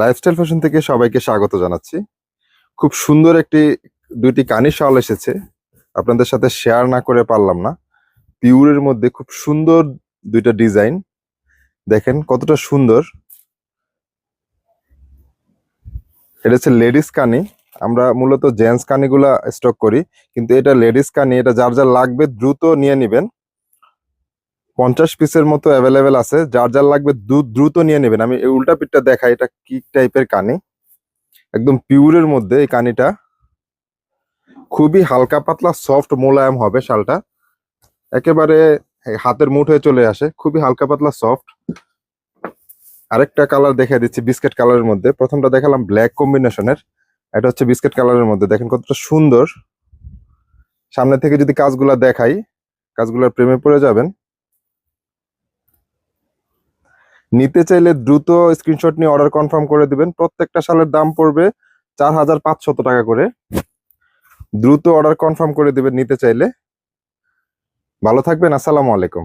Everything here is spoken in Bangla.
লাইফস্টাইল ফ্যাশন থেকে সবাইকে স্বাগত জানাচ্ছি। খুব সুন্দর দুইটি কানি শাল এসেছে, আপনাদের সাথে শেয়ার না করে পারলাম না। পিউরের মধ্যে খুব সুন্দর দুইটা ডিজাইন, দেখেন কতটা সুন্দর। এটা হচ্ছে লেডিস কানি। আমরা মূলত জেন্টস কানিগুলা স্টক করি, কিন্তু এটা লেডিস কানি। এটা যার যার লাগবে দ্রুত নিয়ে নিবেন। 50 পিসের মতো অ্যাভেলেবেল আছে, যার যার লাগবে দ্রুত নিয়ে নেবেন। আমি এই উল্টা পিঠটা দেখাই, এটা কি টাইপের কানি। একদম পিউরের মধ্যে এই কানিটা, খুবই হালকা পাতলা সফট মোলায়েম হবে শালটা, একেবারে হাতের মুঠোয় চলে আসে, খুবই হালকা পাতলা সফট। আরেকটা কালার দেখে দিচ্ছি বিস্কিট কালারের মধ্যে। প্রথমটা দেখালাম ব্ল্যাক কম্বিনেশনের, এটা হচ্ছে বিস্কিট কালারের মধ্যে। দেখেন কতটা সুন্দর। সামনে থেকে যদি কাজগুলা দেখাই, কাজগুলোর প্রেমে পড়ে যাবেন। নিতে চাইলে দ্রুত স্ক্রিনশট নিয়ে অর্ডার কনফার্ম করে দিবেন। প্রত্যেকটা শালের দাম পড়বে 4500 টাকা করে। দ্রুত অর্ডার কনফার্ম করে দিবেন নিতে চাইলে। ভালো থাকবেন, আসসালামু আলাইকুম।